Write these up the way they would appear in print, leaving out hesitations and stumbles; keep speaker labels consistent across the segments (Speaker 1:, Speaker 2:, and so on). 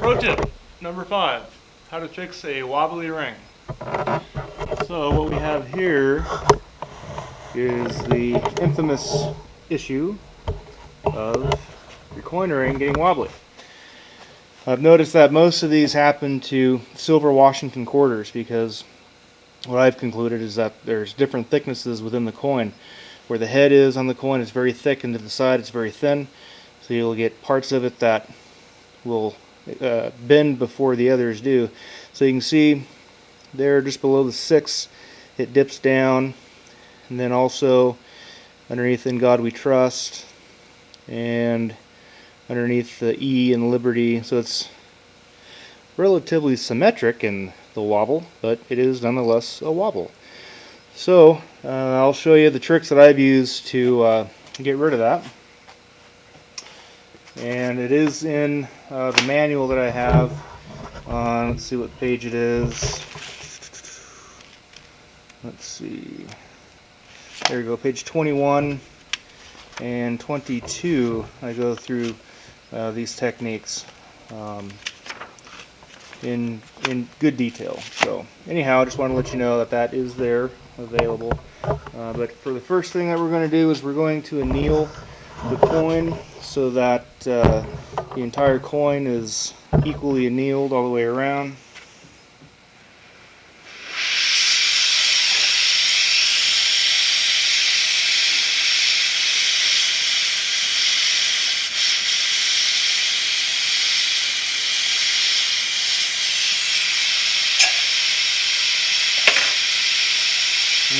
Speaker 1: Pro tip number 5, how to fix a wobbly ring. So what we have here is the infamous issue of your coin ring getting wobbly. I've noticed that most of these happen to silver Washington quarters because what I've concluded is that there's different thicknesses within the coin. Where the head is on the coin is very thick and to the side it's very thin, so you'll get parts of it that will bend before the others do. So you can see there just below the 6 it dips down, and then also underneath In God We Trust and underneath the E in Liberty. So it's relatively symmetric in the wobble, but it is nonetheless a wobble. So I'll show you the tricks that I've used to get rid of that. And it is in the manual that I have. Let's see what page it is. Let's see. There we go, page 21 and 22. I go through these techniques in good detail. So anyhow, I just want to let you know that that is there, available. But for the first thing that we're going to do is we're going to anneal the coin so that the entire coin is equally annealed all the way around.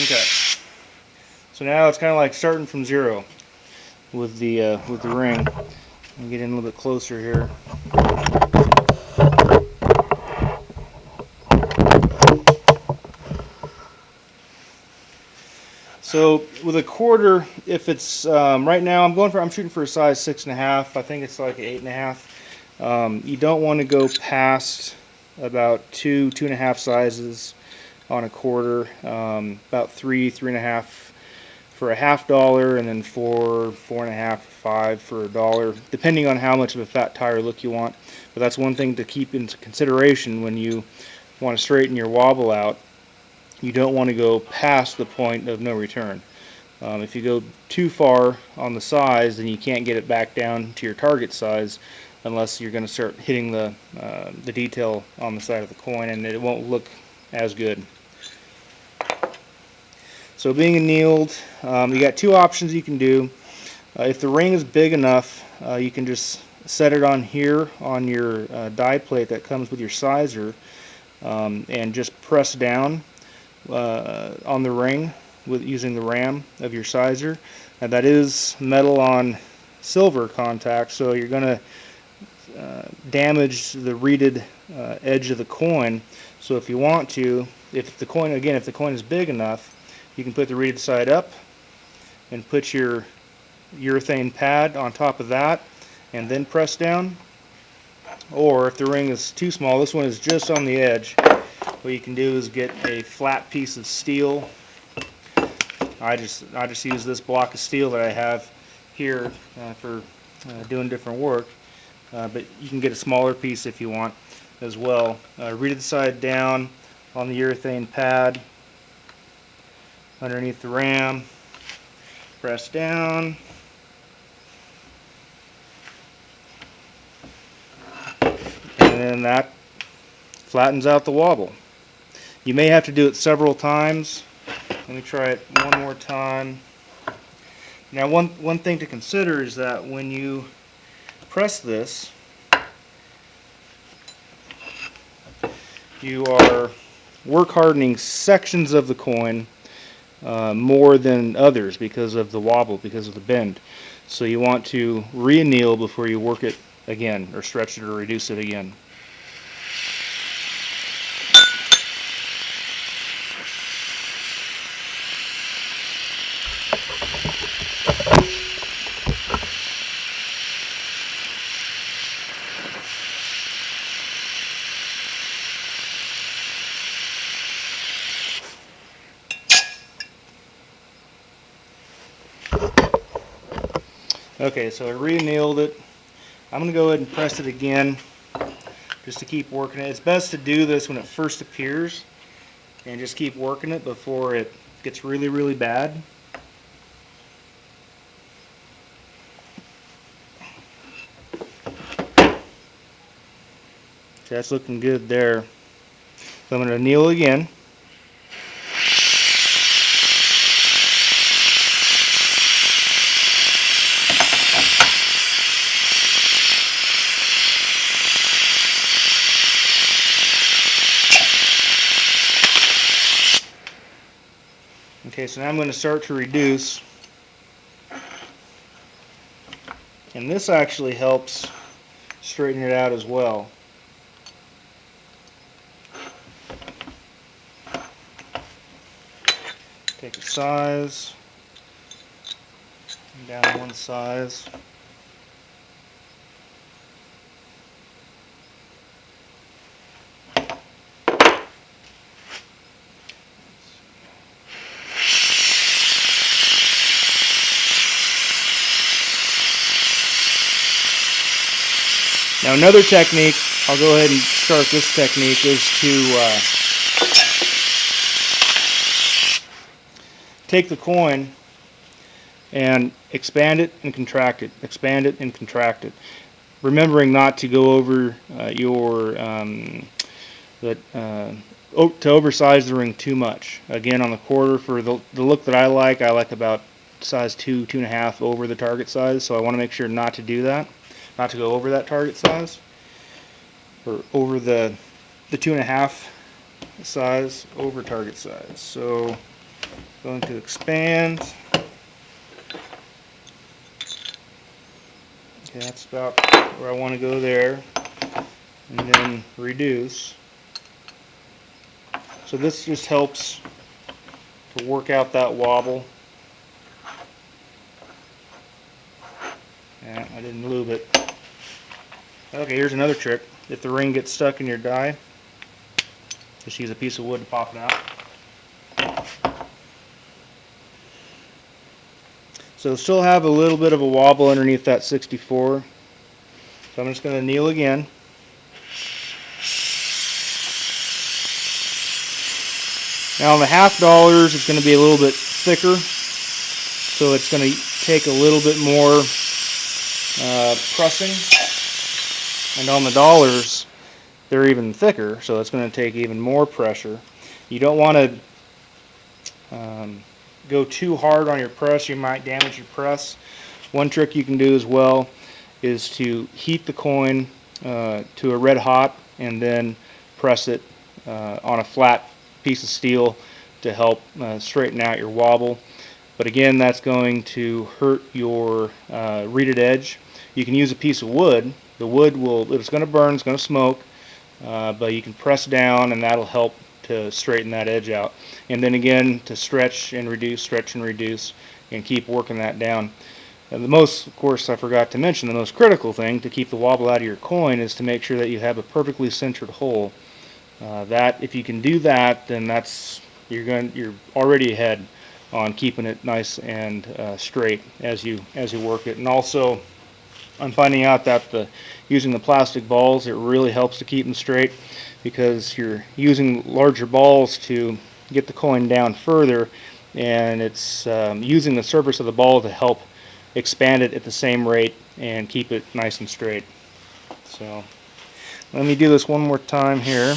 Speaker 1: Okay, so now it's kind of like starting from zero with the ring. I'll get in a little bit closer here. So with a quarter, if it's right now I'm shooting for a size 6.5. I think it's like 8.5. You don't want to go past about 2.5 sizes on a quarter. About 3.5 for a $1/2, and then 4.5, 5 for $1, depending on how much of a fat tire look you want. But that's one thing to keep into consideration when you want to straighten your wobble out. You don't want to go past the point of no return. If you go too far on the size, then you can't get it back down to your target size unless you're going to start hitting the detail on the side of the coin, and it won't look as good. So being annealed, you got two options you can do. If the ring is big enough, you can just set it on here on your die plate that comes with your sizer, and just press down on the ring with using the ram of your sizer. And that is metal on silver contact, so you're going to damage the reeded edge of the coin. So if you want to, if the coin is big enough, you can put the reeded side up and put your urethane pad on top of that and then press down. Or if the ring is too small, this one is just on the edge, what you can do is get a flat piece of steel. I just use this block of steel that I have here for doing different work, but you can get a smaller piece if you want as well. Reeded side down on the urethane pad underneath the ram, press down, and then that flattens out the wobble. You may have to do it several times. Let me try it one more time. Now one thing to consider is that when you press this, you are work hardening sections of the coin more than others because of the wobble, because of the bend. So you want to re-anneal before you work it again, or stretch it or reduce it again. Okay, so I re-annealed it. I'm going to go ahead and press it again just to keep working it. It's best to do this when it first appears and just keep working it before it gets really, really bad. So that's looking good there. So I'm going to anneal again. Okay, so now I'm going to start to reduce. And this actually helps straighten it out as well. Take a size, down one size. Now another technique, I'll go ahead and start this technique, is to take the coin and expand it and contract it, expand it and contract it. Remembering not to go over to oversize the ring too much. Again, on the quarter, for the look that I like about size 2, 2.5 over the target size, so I want to make sure not to do that. Not to go over that target size, or over the 2.5 size over target size. So going to expand. Okay, that's about where I want to go there, and then reduce. So this just helps to work out that wobble. Yeah, I didn't lube it. Okay, here's another trick. If the ring gets stuck in your die, just use a piece of wood to pop it out. So still have a little bit of a wobble underneath that 64. So I'm just going to anneal again. Now on the $half, it's going to be a little bit thicker, so it's going to take a little bit more pressing. And on the dollars, they're even thicker, so it's going to take even more pressure. You don't want to go too hard on your press. You might damage your press. One trick you can do as well is to heat the coin to a red hot and then press it on a flat piece of steel to help straighten out your wobble. But again, that's going to hurt your reeded edge. You can use a piece of wood. The wood it's going to burn, it's going to smoke, but you can press down and that'll help to straighten that edge out. And then again, to stretch and reduce, and keep working that down. And of course, I forgot to mention, the most critical thing to keep the wobble out of your coin is to make sure that you have a perfectly centered hole. If you can do that, then you're already ahead on keeping it nice and straight as you work it. And also, I'm finding out that using the plastic balls, it really helps to keep them straight, because you're using larger balls to get the coin down further, and it's using the surface of the ball to help expand it at the same rate and keep it nice and straight. So let me do this one more time here.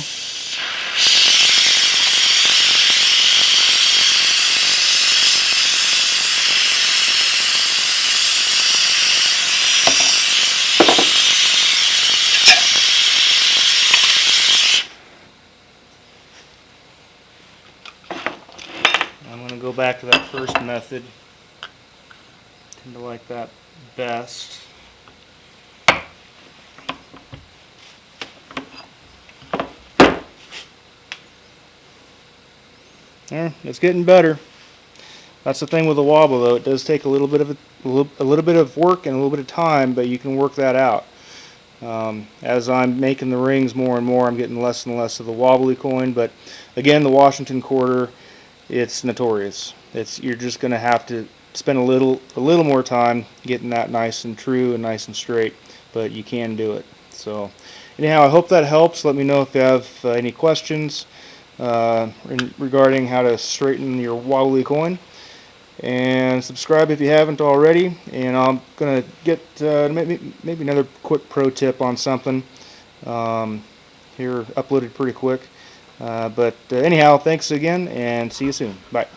Speaker 1: Go back to that first method. I tend to like that best. Yeah, it's getting better. That's the thing with the wobble, though. It does take a little bit of work and a little bit of time, but you can work that out. As I'm making the rings more and more, I'm getting less and less of the wobbly coin. But again, the Washington quarter, it's notorious. You're just going to have to spend a little more time getting that nice and true and nice and straight, but you can do it. So anyhow, I hope that helps. Let me know if you have any questions regarding how to straighten your wobbly coin. And subscribe if you haven't already. And I'm going to get maybe another quick pro tip on something here uploaded pretty quick. But anyhow, thanks again, and see you soon. Bye.